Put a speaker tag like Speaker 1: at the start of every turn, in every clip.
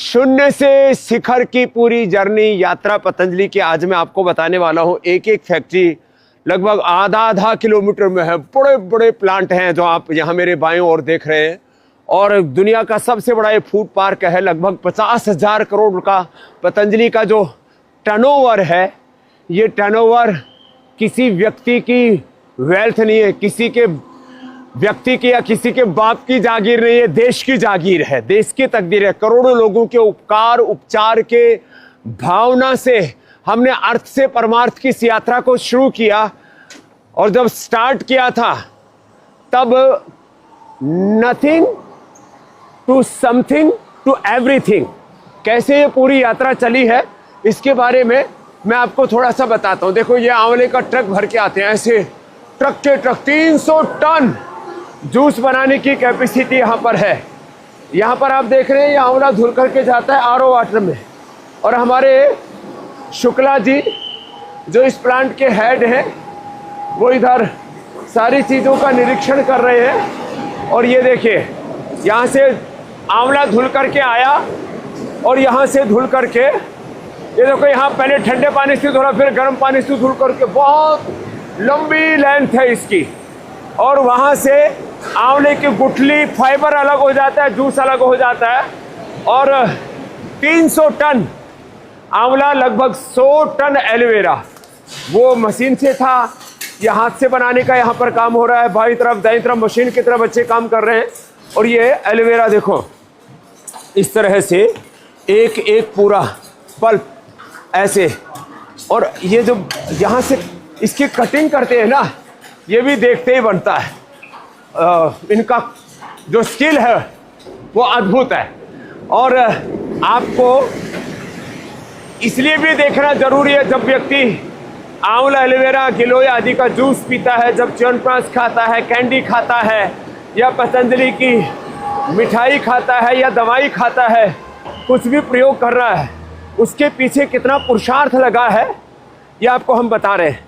Speaker 1: शून्य से शिखर की पूरी जर्नी यात्रा पतंजलि की आज मैं आपको बताने वाला हूं। एक एक फैक्ट्री लगभग आधा किलोमीटर में है। बड़े बड़े प्लांट हैं जो आप यहां मेरे बाएं ओर देख रहे हैं। और दुनिया का सबसे बड़ा ये फूड पार्क है। लगभग 50,000 करोड़ का पतंजलि का जो टर्नओवर है, ये टर्नओवर किसी व्यक्ति की वेल्थ नहीं है, किसी के व्यक्ति की या किसी के बाप की जागीर नहीं है, देश की जागीर है, देश की तकदीर है। करोड़ों लोगों के उपकार उपचार के भावना से हमने अर्थ से परमार्थ की इस यात्रा को शुरू किया। और जब स्टार्ट किया था तब nothing to something to everything, कैसे ये पूरी यात्रा चली है इसके बारे में मैं आपको थोड़ा सा बताता हूं। देखो, ये आंवले का ट्रक भर के आते हैं, ऐसे ट्रक के ट्रक 300 टन जूस बनाने की कैपेसिटी यहाँ पर है। यहाँ पर आप देख रहे हैं ये आंवला धुल करके जाता है आरओ वाटर में। और हमारे शुक्ला जी जो इस प्लांट के हेड हैं, वो इधर सारी चीज़ों का निरीक्षण कर रहे हैं। और ये देखिए, यहाँ से आंवला धुल करके आया और यहाँ से धुल करके, ये देखो, यहाँ पहले ठंडे पानी से धुला, फिर गर्म पानी से धुल करके, बहुत लंबी लेंथ है इसकी। और वहाँ से आंवले की गुठली फाइबर अलग हो जाता है, जूस अलग हो जाता है। और 300 टन आंवला, लगभग 100 टन एलोवेरा वो मशीन से था, या हाथ से बनाने का यहाँ पर काम हो रहा है। बाईं तरफ दाईं तरफ मशीन की तरफ बच्चे काम कर रहे हैं। और ये एलोवेरा देखो, इस तरह से एक एक पूरा पल्प ऐसे। और ये जो यहाँ से इसकी कटिंग करते हैं ना, ये भी देखते ही बनता है। इनका जो स्किल है वो अद्भुत है। और आपको इसलिए भी देखना जरूरी है, जब व्यक्ति आंवला, एलोवेरा, गिलोय आदि का जूस पीता है, जब च्यवनप्राश खाता है, कैंडी खाता है, या पतंजलि की मिठाई खाता है, या दवाई खाता है, कुछ भी प्रयोग कर रहा है, उसके पीछे कितना पुरुषार्थ लगा है ये आपको हम बता रहे हैं।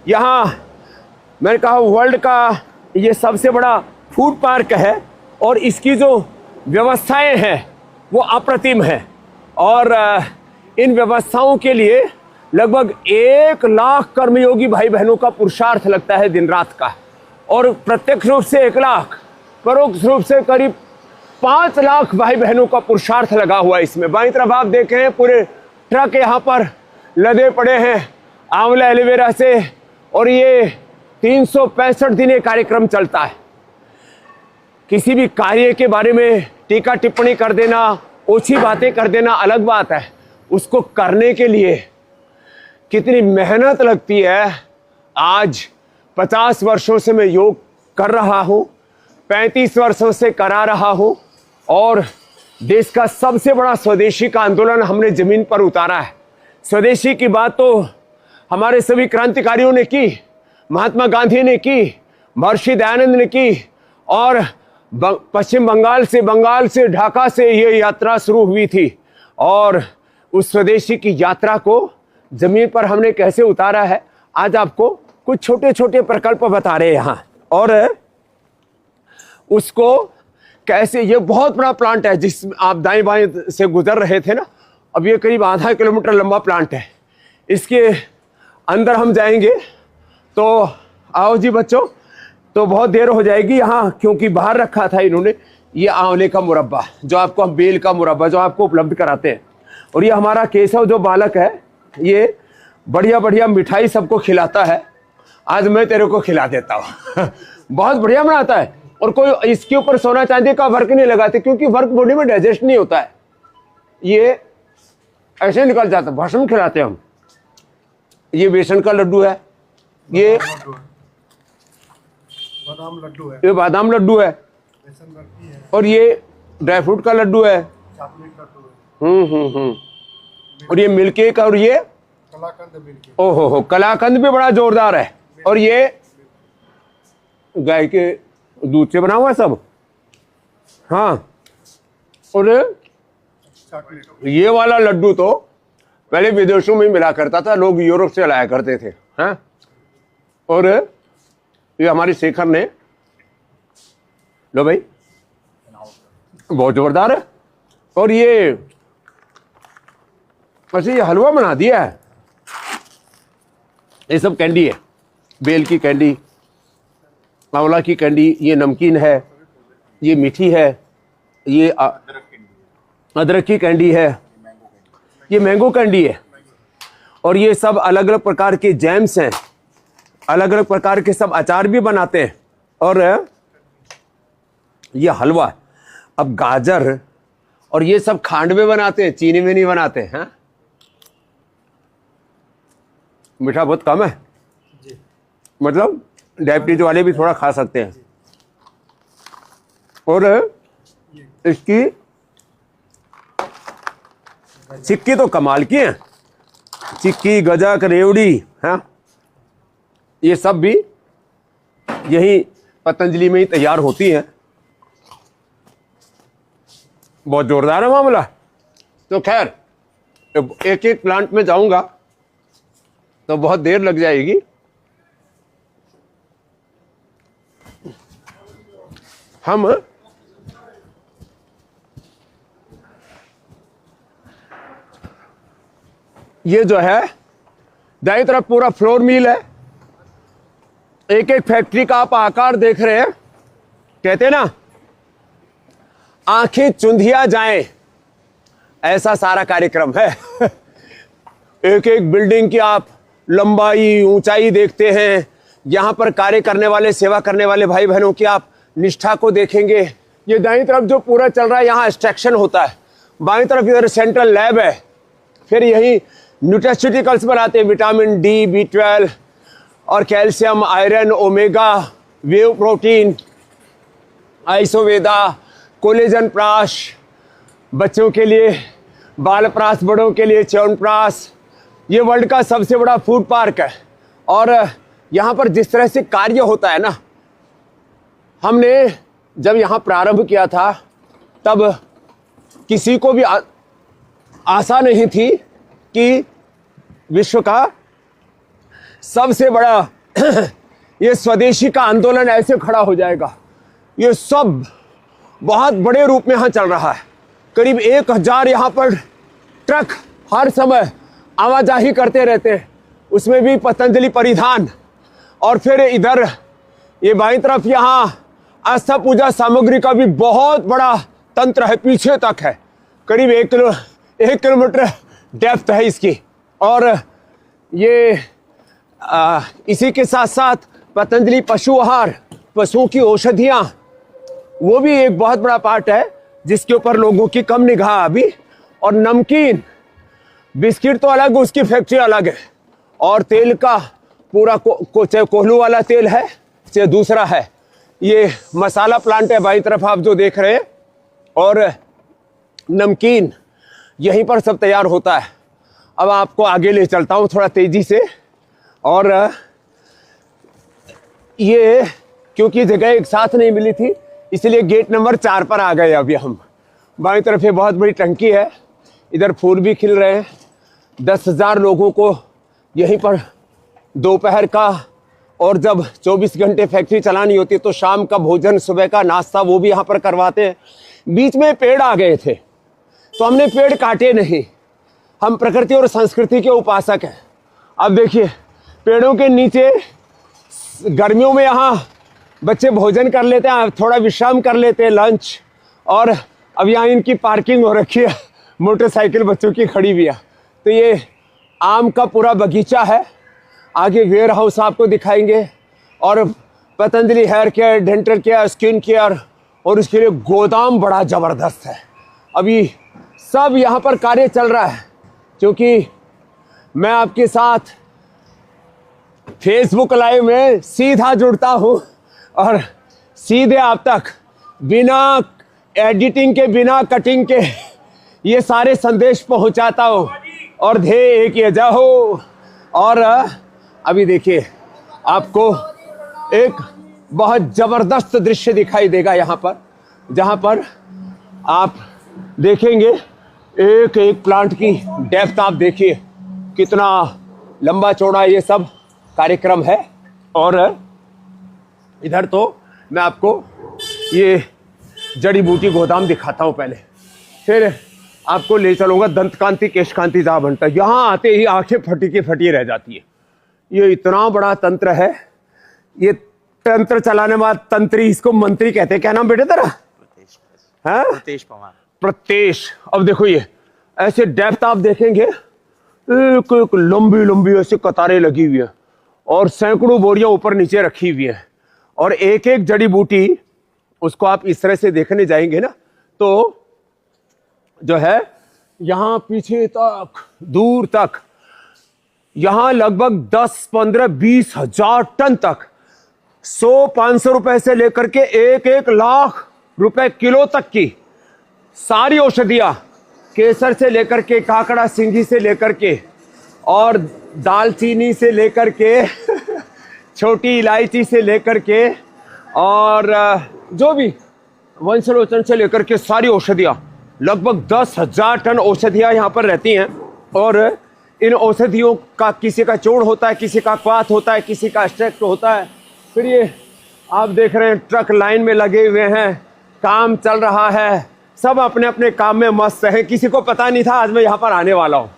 Speaker 1: यहाँ मैंने कहा वर्ल्ड का ये सबसे बड़ा फूड पार्क है और इसकी जो व्यवस्थाएं हैं वो अप्रतिम है। और इन व्यवस्थाओं के लिए लगभग 1 लाख कर्मयोगी भाई बहनों का पुरुषार्थ लगता है दिन रात का। और प्रत्यक्ष रूप से 1 लाख, परोक्ष रूप से करीब 5 लाख भाई बहनों का पुरुषार्थ लगा हुआ है इसमें। बाईं तरफ आप देख रहे हैं पूरे ट्रक यहाँ पर लदे पड़े हैं आंवला एलोवेरा से। और ये 365 दिन ये कार्यक्रम चलता है। किसी भी कार्य के बारे में टीका टिप्पणी कर देना, ओछी बातें कर देना अलग बात है, उसको करने के लिए कितनी मेहनत लगती है। आज 50 वर्षों से मैं योग कर रहा हूँ, 35 वर्षों से करा रहा हूँ। और देश का सबसे बड़ा स्वदेशी का आंदोलन हमने जमीन पर उतारा है। स्वदेशी की बात तो हमारे सभी क्रांतिकारियों ने की, महात्मा गांधी ने की, महर्षि दयानंद ने की। और पश्चिम बंगाल से ढाका से ये यात्रा शुरू हुई थी। और उस स्वदेशी की यात्रा को जमीन पर हमने कैसे उतारा है, आज आपको कुछ छोटे छोटे प्रकल्प बता रहे हैं यहाँ। और उसको कैसे, ये बहुत बड़ा प्लांट है जिस आप दाएं बाएं से गुजर रहे थे ना, अब ये करीब आधा किलोमीटर लंबा प्लांट है। इसके अंदर हम जाएंगे तो आओ जी बच्चों, तो बहुत देर हो जाएगी यहाँ, क्योंकि बाहर रखा था इन्होंने ये आंवले का मुरब्बा, जो आपको हम बेल का मुरब्बा जो आपको उपलब्ध कराते हैं। और ये हमारा केशव जो बालक है, ये बढ़िया बढ़िया मिठाई सबको खिलाता है। आज मैं तेरे को खिला देता हूँ बहुत बढ़िया बनाता है। और कोई इसके ऊपर सोना चांदी का वर्क नहीं लगाते, क्योंकि वर्क बॉडी में डाइजेस्ट नहीं होता है, ये ऐसे निकल जाता है। भस्म खिलाते हैं हम। ये बेसन का लड्डू है, ये
Speaker 2: बादाम लड्डू है,
Speaker 1: ये बादाम लड्डू है, और ये ड्राई फ्रूट का लड्डू है,
Speaker 2: चॉकलेट लड्डू है।
Speaker 1: और ये मिल्क केक, और ये
Speaker 2: कलाकंद मिल्क केक।
Speaker 1: ओहो, कलाकंद भी बड़ा जोरदार है। और ये गाय के दूध से बना हुआ है सब। हाँ, और ये वाला लड्डू तो पहले विदेशों में मिला करता था, लोग यूरोप से लाया करते थे। हाँ, और ये हमारी शेखर ने, लो भाई, बहुत जोरदार है। और ये अच्छा ये हलवा बना दिया है। ये सब कैंडी है, बेल की कैंडी, आंवला की कैंडी, ये नमकीन है, ये मीठी है, ये अदरक की कैंडी है, ये मैंगो कैंडी है, और ये सब अलग अलग प्रकार के जैम्स हैं, अलग अलग प्रकार के सब अचार भी बनाते हैं। और ये हलवा, अब गाजर और ये सब खांड में बनाते हैं, चीनी में नहीं बनाते हैं। मीठा बहुत कम है, मतलब डायबिटीज वाले भी थोड़ा खा सकते हैं। और इसकी चिक्की तो कमाल की है, चिक्की, गजक, रेवड़ी, हाँ, ये सब भी यही पतंजलि में ही तैयार होती हैं। बहुत जोरदार है मामला। तो खैर एक एक प्लांट में जाऊंगा तो बहुत देर लग जाएगी। हम ये जो है दाईं तरफ पूरा फ्लोर मिल है। एक एक फैक्ट्री का आप आकार देख रहे हैं, कहते हैं ना आंखें चुंधिया जाएं, ऐसा सारा कार्यक्रम है। एक एक बिल्डिंग की आप लंबाई ऊंचाई देखते हैं। यहां पर कार्य करने वाले, सेवा करने वाले भाई बहनों की आप निष्ठा को देखेंगे। ये दाईं तरफ जो पूरा चल रहा है, यहां एक्सट्रैक्शन होता है। बाईं तरफ इधर सेंट्रल लैब है। फिर यही न्यूट्रास्यूटिकल्स बनाते हैं, विटामिन डी, B12 और calcium, iron, omega, whey protein, आइसोवेदा, कोलेजन प्राश, बच्चों के लिए बाल प्राश, बड़ों के लिए च्यवनप्राश। ये वर्ल्ड का सबसे बड़ा फूड पार्क है। और यहाँ पर जिस तरह से कार्य होता है ना, हमने जब यहाँ प्रारंभ किया था तब किसी को भी आशा नहीं थी कि विश्व का सबसे बड़ा ये स्वदेशी का आंदोलन ऐसे खड़ा हो जाएगा। ये सब बहुत बड़े रूप में यहाँ चल रहा है। करीब 1000 यहाँ पर ट्रक हर समय आवाजाही करते रहते हैं, उसमें भी पतंजलि परिधान। और फिर इधर ये बाईं तरफ यहाँ आस्था पूजा सामग्री का भी बहुत बड़ा तंत्र है, पीछे तक है, करीब 1 किलोमीटर डेप्थ है इसकी। और ये इसी के साथ साथ पतंजलि पशु आहार, पशुओं की औषधियाँ, वो भी एक बहुत बड़ा पार्ट है जिसके ऊपर लोगों की कम निगाह अभी। और नमकीन, बिस्किट तो अलग, उसकी फैक्ट्री अलग है। और तेल का पूरा चाहे कोल्हू वाला तेल है चाहे दूसरा है, ये मसाला प्लांट है बाईं तरफ आप जो देख रहे हैं। और नमकीन यहीं पर सब तैयार होता है। अब आपको आगे ले चलता हूँ थोड़ा तेजी से। और ये क्योंकि जगह एक साथ नहीं मिली थी, इसलिए गेट नंबर 4 पर आ गए अभी हम। बाईं तरफ ये बहुत बड़ी टंकी है, इधर फूल भी खिल रहे हैं। 10,000 लोगों को यहीं पर दोपहर का, और जब 24 घंटे फैक्ट्री चलानी होती है तो शाम का भोजन, सुबह का नाश्ता, वो भी यहाँ पर करवाते हैं। बीच में पेड़ आ गए थे तो हमने पेड़ काटे नहीं। हम प्रकृति और संस्कृति के उपासक हैं। अब देखिए पेड़ों के नीचे गर्मियों में यहाँ बच्चे भोजन कर लेते हैं, थोड़ा विश्राम कर लेते हैं, लंच। और अब यहाँ इनकी पार्किंग हो रखी है, मोटरसाइकिल बच्चों की खड़ी हुई है। तो ये आम का पूरा बगीचा है। आगे वेयर हाउस आपको दिखाएंगे, और Patanjali hair care, dental care, skin care, और उसके लिए गोदाम बड़ा ज़बरदस्त है। अभी सब यहाँ पर कार्य चल रहा है। क्योंकि मैं आपके साथ फेसबुक लाइव में सीधा जुड़ता हूँ और सीधे आप तक बिना एडिटिंग के, बिना कटिंग के ये सारे संदेश पहुँचाता हूँ। और ध्येय एक ये जाओ। और अभी देखिए आपको एक बहुत ज़बरदस्त दृश्य दिखाई देगा यहाँ पर, जहाँ पर आप देखेंगे एक एक प्लांट की डेप्थ। आप देखिए कितना लंबा चौड़ा ये सब कार्यक्रम है। और इधर तो मैं आपको ये जड़ी बूटी गोदाम दिखाता हूँ पहले, फिर आपको ले चलूंगा दंत कांति केश कांति जहाँ बनता है। यहाँ आते ही आंखें फटी की फटी रह जाती है। ये इतना बड़ा तंत्र है। ये तंत्र चलाने वाला तंत्री, इसको मंत्री कहते हैं। क्या नाम बेटे तेरा?
Speaker 3: प्रतेश पवार।
Speaker 1: प्रतेश। अब देखो ये ऐसे डेप्थ आप देखेंगे, एक एक लंबी लंबी ऐसे कतारें लगी हुई है और सैकड़ों बोरियां ऊपर नीचे रखी हुई है और एक एक जड़ी बूटी उसको आप इस तरह से देखने जाएंगे ना तो जो है यहां पीछे तक दूर तक यहां लगभग 10, 15, 20 हजार टन तक 100-500 रुपए से लेकर के 1-1 लाख रुपए किलो तक की सारी औषधियां, केसर से लेकर के काकड़ा सिंगी से लेकर के और दालचीनी से लेकर के छोटी इलायची से लेकर के और जो भी वंशलोचन से लेकर के सारी औषधियां, लगभग 10,000 टन औषधियां यहाँ पर रहती हैं। और इन औषधियों का किसी का चूर्ण होता है, किसी का क्वाथ होता है, किसी का एक्सट्रैक्ट होता है। फिर ये आप देख रहे हैं ट्रक लाइन में लगे हुए हैं, काम चल रहा है, सब अपने अपने काम में मस्त है। किसी को पता नहीं था आज मैं यहाँ पर आने वाला हूँ,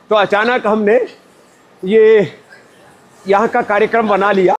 Speaker 1: तो अचानक हमने ये यहाँ का कार्यक्रम बना लिया।